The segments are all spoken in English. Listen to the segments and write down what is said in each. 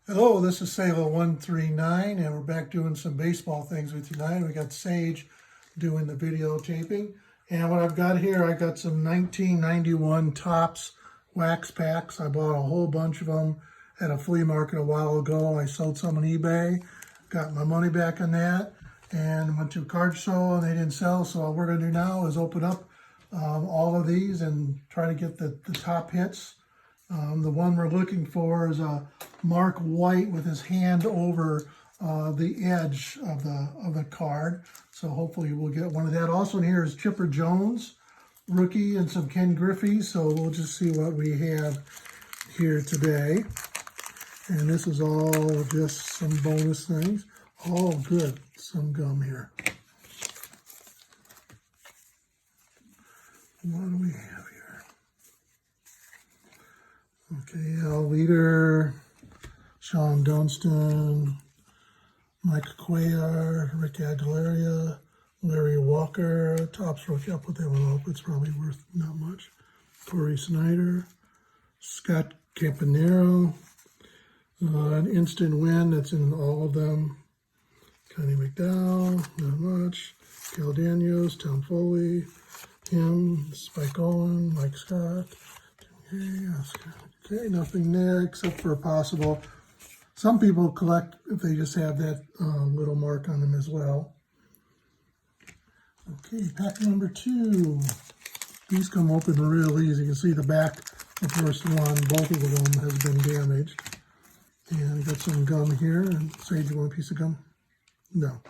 Hello, this is Salo139, and we're back doing some baseball things with you tonight. We got Sage doing the videotaping. And what I've got here, I got some 1991 Topps wax packs. I bought a whole bunch of them at a flea market a while ago. I sold some on eBay, got my money back on that, and went to a card show and they didn't sell. So what we're going to do now is open up all of these and try to get the top hits. The one we're looking for is a Mark White with his hand over the edge of the card. So hopefully we'll get one of that. Also in here is Chipper Jones, rookie, and some Ken Griffey. So we'll just see what we have here today. And this is all just some bonus things. Oh, good. Some gum here. What do we have here? Okay, Al Leader, Sean Dunston, Mike Cuellar, Rick Aguilera, Larry Walker, Topps rookie. I'll put that one up. It's probably worth not much. Corey Snyder, Scott Campanero, an instant win that's in all of them. Connie McDowell, not much. Cal Daniels, Tom Foley, him, Spike Owen, Mike Scott. Okay, nothing there except for a possible. Some people collect if they just have that little mark on them as well. Okay, pack number 2. These come open real easy. You can see the back, the first one, both of them has been damaged. And got some gum here. And Sage, you want a piece of gum? No.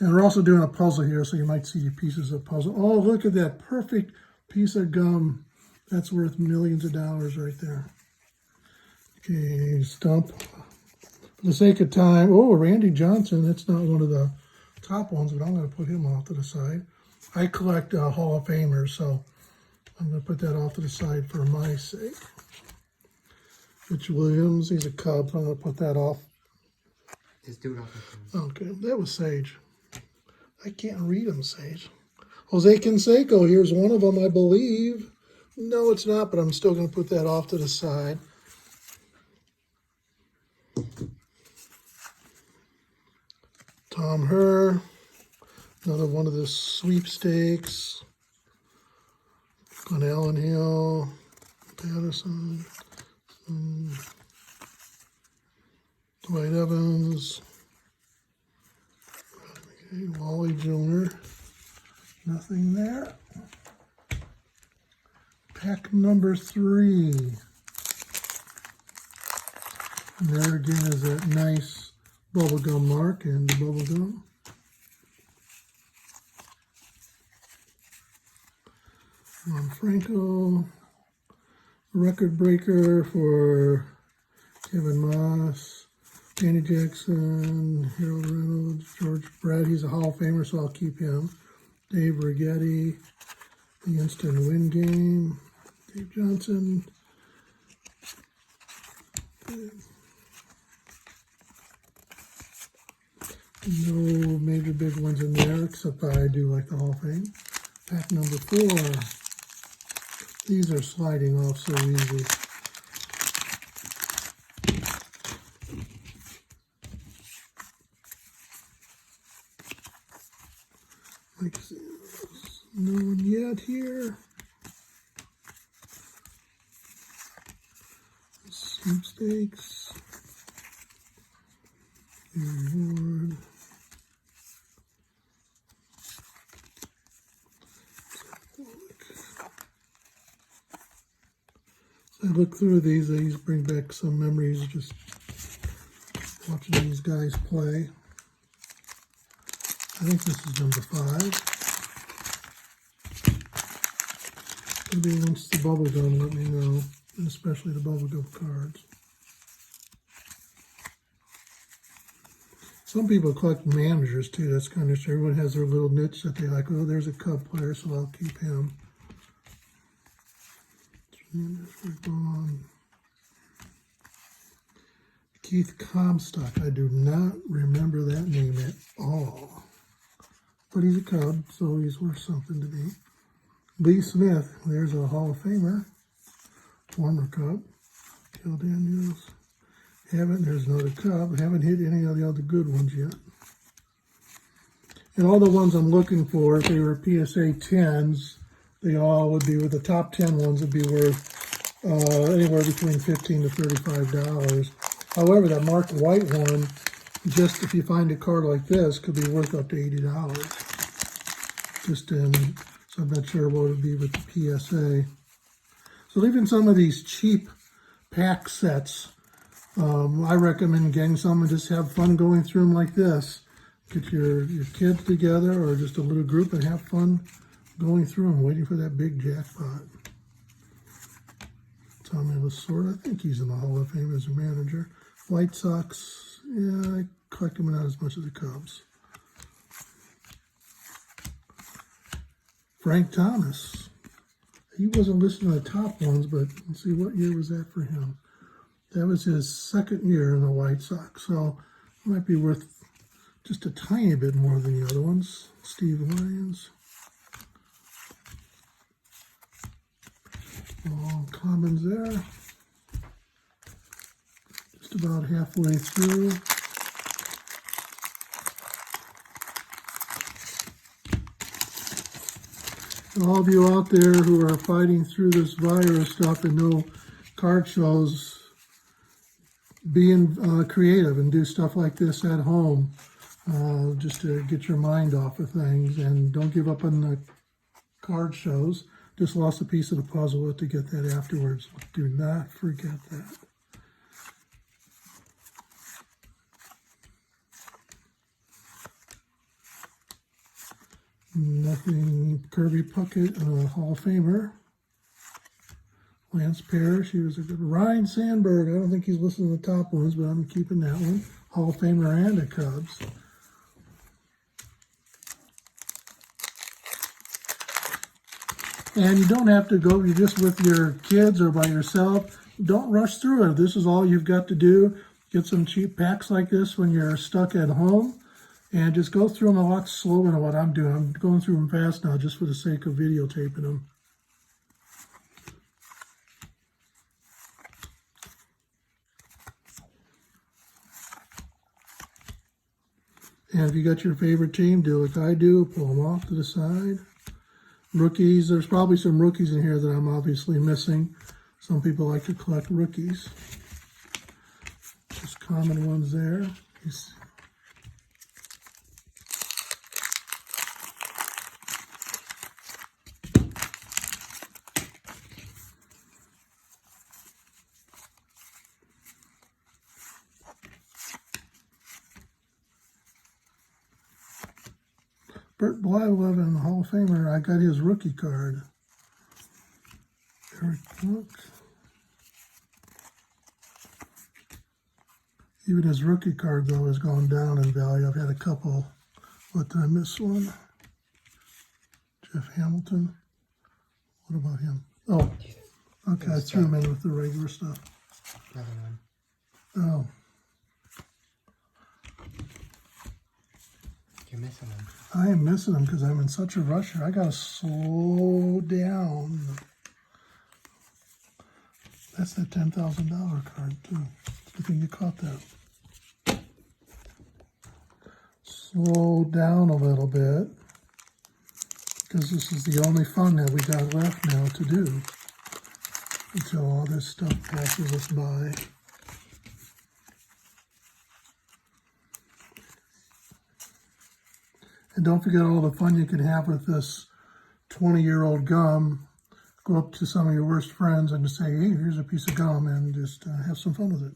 And we're also doing a puzzle here, so you might see pieces of puzzle. Oh, look at that perfect piece of gum. That's worth millions of dollars right there. Okay, stump. For the sake of time, oh, Randy Johnson. That's not one of the top ones, but I'm going to put him off to the side. I collect Hall of Famers, so I'm going to put that off to the side for my sake. Rich Williams, he's a Cub, so I'm going to put that off. Just do it off. Okay, that was Sage. I can't read them, Sage. Jose Canseco, here's one of them, I believe. No, it's not, but I'm still going to put that off to the side. Tom Herr, another one of the sweepstakes. Glenn Allen Hill, Patterson, Dwight Evans, okay, Wally Jr., nothing there. Pack number 3. And there again is that nice bubblegum mark and the bubblegum. Ron Franco, record breaker for Kevin Moss, Danny Jackson, Harold Reynolds, George Brett. He's a Hall of Famer, so I'll keep him. Dave Righetti, the instant win game. Dave Johnson. No major big ones in there, except I do like the Hall of Fame. Pack number 4. These are sliding off so easy. Like, no one yet here. Sweepstakes. Reward. I look through these bring back some memories of just watching these guys play. I think this is number 5. Maybe once the bubble gum, let me know, and especially the bubble gum cards. Some people collect managers too. That's kind of sure. Everyone has their little niche that they like. Oh, there's a Cub player, so I'll keep him. Keith Comstock. I do not remember that name at all. But he's a Cub, so he's worth something to me. Lee Smith. There's a Hall of Famer. Former Cub. Cal Daniels. There's another Cub. Haven't hit any of the other good ones yet. And all the ones I'm looking for, if they were PSA 10s, they all would be, with the top 10 ones, would be worth anywhere between $15 to $35. However, that Mark White one, just if you find a card like this, could be worth up to $80. Just in, so I'm not sure what it would be with the PSA. So even some of these cheap pack sets, I recommend getting some and just have fun going through them like this. Get your kids together or just a little group and have fun going through them, waiting for that big jackpot. Tommy Lasorda, I think he's in the Hall of Fame as a manager. White Sox, yeah, I collect them not as much as the Cubs. Frank Thomas. He wasn't listed in the top ones, but let's see, what year was that for him? That was his second year in the White Sox, so it might be worth just a tiny bit more than the other ones. Steve Lyons. All commons there. Just about halfway through. And all of you out there who are fighting through this virus stuff and know card shows, being creative and do stuff like this at home, just to get your mind off of things, and don't give up on the card shows. Just lost a piece of the puzzle. We'll have to get that afterwards. Do not forget that. Nothing. Kirby Puckett, Hall of Famer. Lance Parrish, he was a good. Ryan Sandberg, I don't think he's listed in the top ones, but I'm keeping that one. Hall of Famer and a Cubs. And you don't have to go, you're just with your kids or by yourself. Don't rush through it. This is all you've got to do. Get some cheap packs like this when you're stuck at home. And just go through them a lot slower than what I'm doing. I'm going through them fast now just for the sake of videotaping them. And if you got your favorite team, do like I do. Pull them off to the side. Rookies, there's probably some rookies in here that I'm obviously missing. Some people like to collect rookies. Just common ones there. Bert Blyleven, Hall of Famer, I got his rookie card. Eric Plunk. Even his rookie card, though, has gone down in value. I've had a couple. What, did I miss one? Jeff Hamilton. What about him? Oh, okay, I threw him in with the regular stuff. Oh. You're missing them. I am missing them because I'm in such a rush here. I gotta slow down. That's that $10,000 card too. Good thing you caught that. Slow down a little bit because this is the only fun that we got left now to do until all this stuff passes us by. And don't forget all the fun you can have with this 20-year-old gum. Go up to some of your worst friends and just say, hey, here's a piece of gum, and just have some fun with it.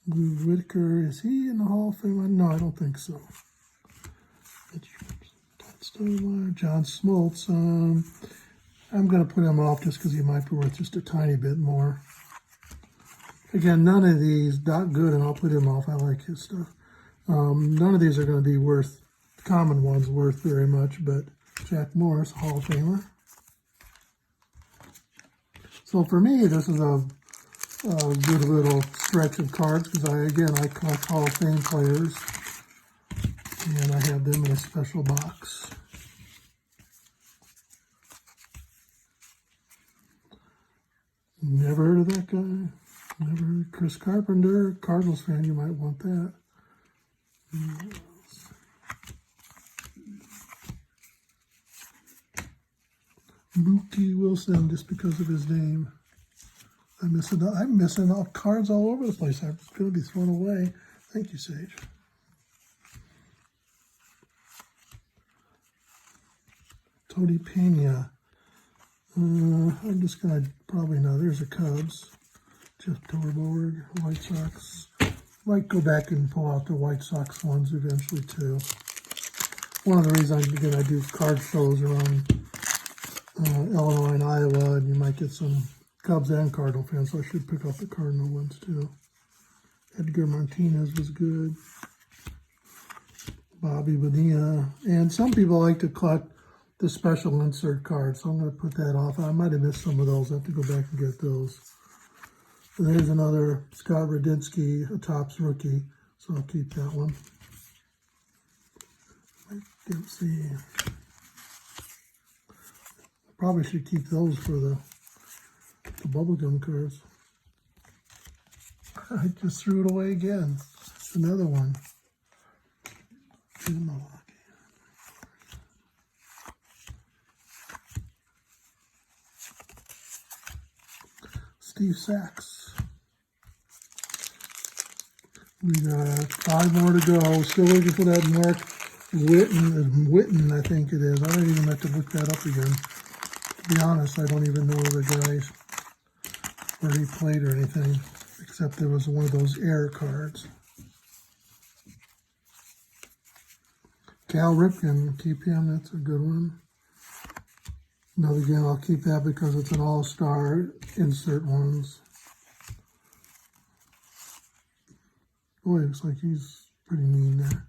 Lou Whitaker, is he in the Hall of Fame? No, I don't think so. John Smoltz. I'm going to put him off just because he might be worth just a tiny bit more. Again, none of these, not good, and I'll put him off. I like his stuff. None of these are going to be worth, common ones worth very much, but Jack Morris, Hall of Famer. So for me, this is a good little stretch of cards because I collect Hall of Fame players, and I have them in a special box. Never heard of that guy. Never heard of Chris Carpenter. Cardinals fan, you might want that. Mookie Wilson, just because of his name. I'm missing all cards all over the place. I'm going to be thrown away. Thank you, Sage. Tony Pena. I'm just going to probably know. There's the Cubs. Jeff Torborg, White Sox. Might go back and pull out the White Sox ones eventually too. One of the reasons I do card shows around Illinois and Iowa, and you might get some Cubs and Cardinal fans, so I should pick up the Cardinal ones too. Edgar Martinez was good. Bobby Bonilla. And some people like to collect the special insert cards, so I'm going to put that off. I might have missed some of those. I have to go back and get those. And there's another Scott Radinsky, a Topps rookie, so I'll keep that one. Let's see. Probably should keep those for the bubblegum cards. I just threw it away again. Another one. Steve Sachs. We got 5 more to go. Still looking for that Mark Witten, I think it is. I don't even have to look that up again. To be honest, I don't even know the guys where he played or anything, except there was one of those air cards. Cal Ripken, keep him. That's a good one. Now again, I'll keep that because it's an all-star insert ones. Boy, looks like he's pretty mean there.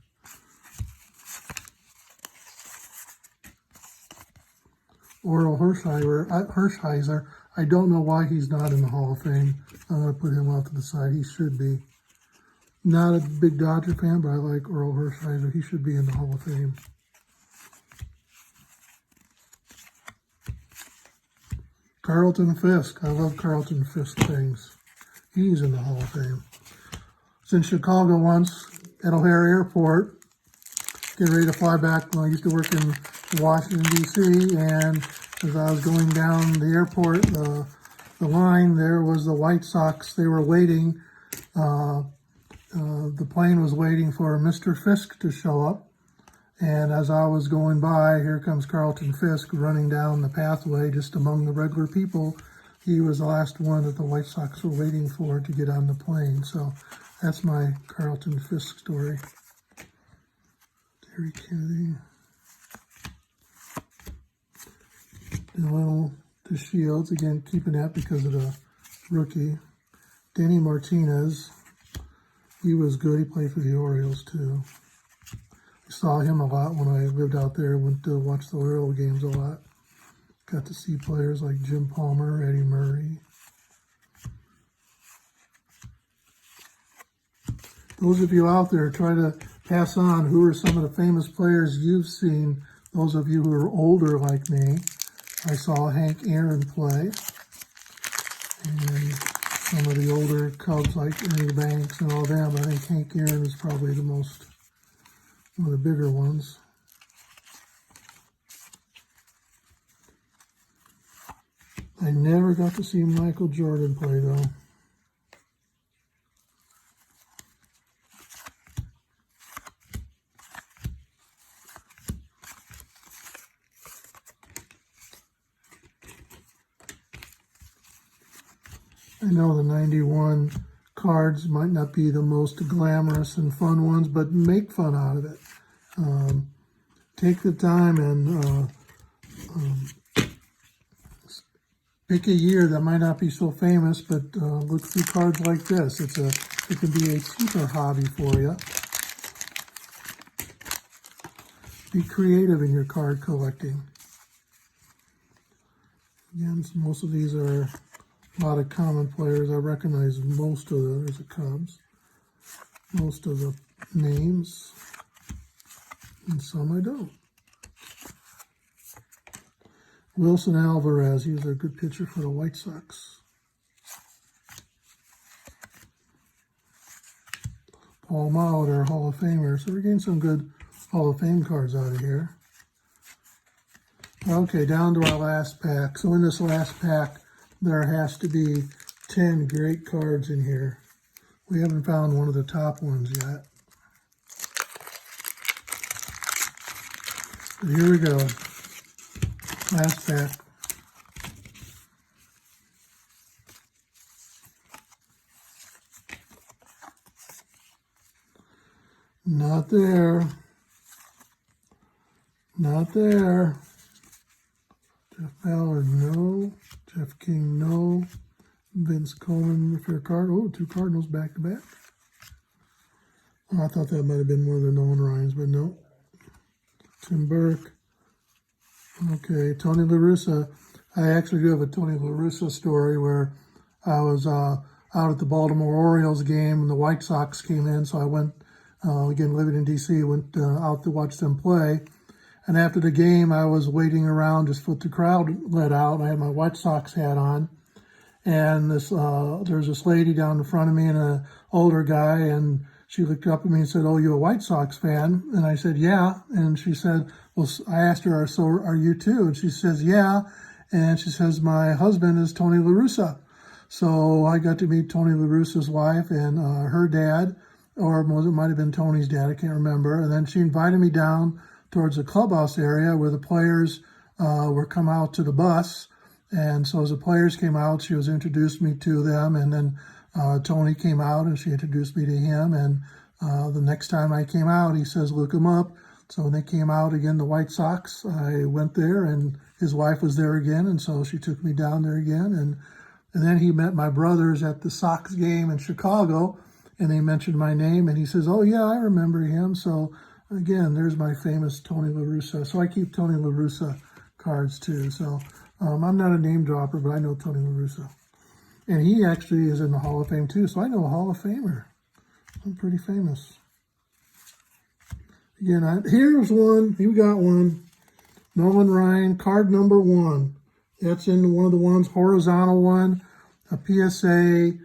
Oral Hershiser. I don't know why he's not in the Hall of Fame. I'm going to put him off to the side. He should be. Not a big Dodger fan, but I like Oral Hershiser. He should be in the Hall of Fame. Carlton Fisk. I love Carlton Fisk things. He's in the Hall of Fame. Was in Chicago once at O'Hare Airport, getting ready to fly back when I used to work in Washington, D.C., and as I was going down the airport, the line there was the White Sox. They were waiting. The plane was waiting for Mr. Fisk to show up. And as I was going by, here comes Carlton Fisk running down the pathway just among the regular people. He was the last one that the White Sox were waiting for to get on the plane. So that's my Carlton Fisk story. Terry Kennedy. Dylan DeShields, again, keeping that because of the rookie. Danny Martinez. He was good. He played for the Orioles, too. I saw him a lot when I lived out there. Went to watch the Oriole games a lot. Got to see players like Jim Palmer, Eddie Murray. Those of you out there, try to pass on who are some of the famous players you've seen. Those of you who are older like me. I saw Hank Aaron play. And some of the older Cubs like Ernie Banks and all them. I think Hank Aaron is probably one of the bigger ones. I never got to see Michael Jordan play though. I know the 91 cards might not be the most glamorous and fun ones, but make fun out of it. Take the time and pick a year that might not be so famous, but look through cards like this. It can be a cheaper hobby for you. Be creative in your card collecting. Again, most of these are a lot of common players. I recognize most of there's the Cubs. Most of the names. And some I don't. Wilson Alvarez, he's a good pitcher for the White Sox. pull them out, are Hall of Famers. So we're getting some good Hall of Fame cards out of here. Okay, down to our last pack. So in this last pack, there has to be 10 great cards in here. We haven't found one of the top ones yet. But here we go. Last pack. Not there. Not there. Jeff Ballard, no. Jeff King, no. Vince Coleman, fair card. Oh, 2 Cardinals back to back. Oh, I thought that might have been one of the Nolan Ryans, but no. Tim Burke. Okay, Tony La Russa. I actually do have a Tony La Russa story where I was out at the Baltimore Orioles game and the White Sox came in, so I went, again, living in D.C., went out to watch them play. And after the game, I was waiting around just for the crowd let out. I had my White Sox hat on. And there was this lady down in front of me and an older guy, and she looked up at me and said, "Oh, you a White Sox fan?" And I said, "Yeah." And she said, well, I asked her, "So are you too?" And she says, "Yeah." And she says, "My husband is Tony La Russa." So I got to meet Tony La Russa's wife and her dad, or it might have been Tony's dad, I can't remember. And then she invited me down towards the clubhouse area where the players were come out to the bus. And so as the players came out, she was introduced me to them. And then Tony came out and she introduced me to him. And the next time I came out, he says, "Look him up." So when they came out again, the White Sox, I went there and his wife was there again. And so she took me down there again. And then he met my brothers at the Sox game in Chicago. And they mentioned my name. And he says, "Oh, yeah, I remember him." So again, there's my famous Tony La Russa. So I keep Tony La Russa cards too. So I'm not a name dropper, but I know Tony La Russa. And he actually is in the Hall of Fame too, so I know a Hall of Famer. I'm pretty famous. Again, here's one. You got one. Nolan Ryan, card number 1. That's in one of the ones, horizontal one. A PSA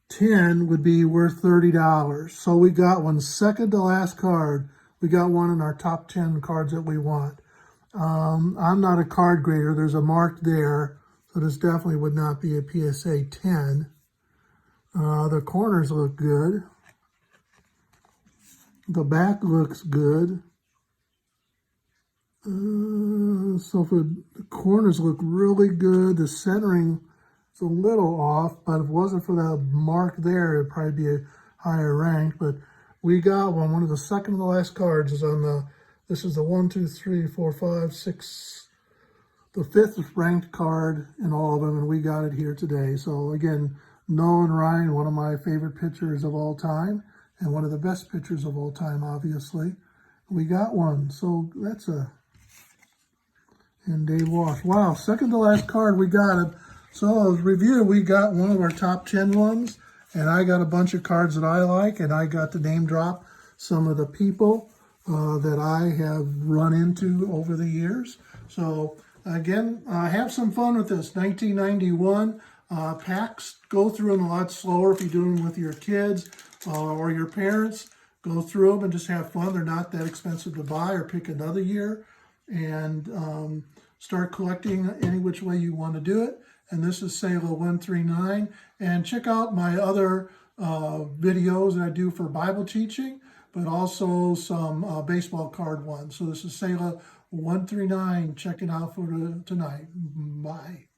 10 would be worth $30. So we got one, second to last card. We got one in our top 10 cards that we want. I'm not a card grader. There's a mark there, so this definitely would not be a PSA 10. The corners look good. The back looks good. So for the corners look really good. The centering is a little off, but if it wasn't for that mark there, it'd probably be a higher rank. But we got one. One of the second to the last cards is on the. This is the 1, 2, 3, 4, 5, 6, the 5th ranked card in all of them, and we got it here today. So again, Nolan Ryan, one of my favorite pitchers of all time, and one of the best pitchers of all time, obviously. We got one, so that's a, and Dave Walsh. Wow, second to last card, we got it. So as review, we got one of our top 10 ones, and I got a bunch of cards that I like, and I got to name drop some of the people that I have run into over the years. So again, have some fun with this. 1991 packs. Go through them a lot slower if you do them with your kids or your parents. Go through them and just have fun. They're not that expensive to buy, or pick another year and start collecting any which way you want to do it. And this is Selah 139. And check out my other videos that I do for Bible teaching, but also some baseball card ones. So this is Selah 139. Check it out for tonight. Bye.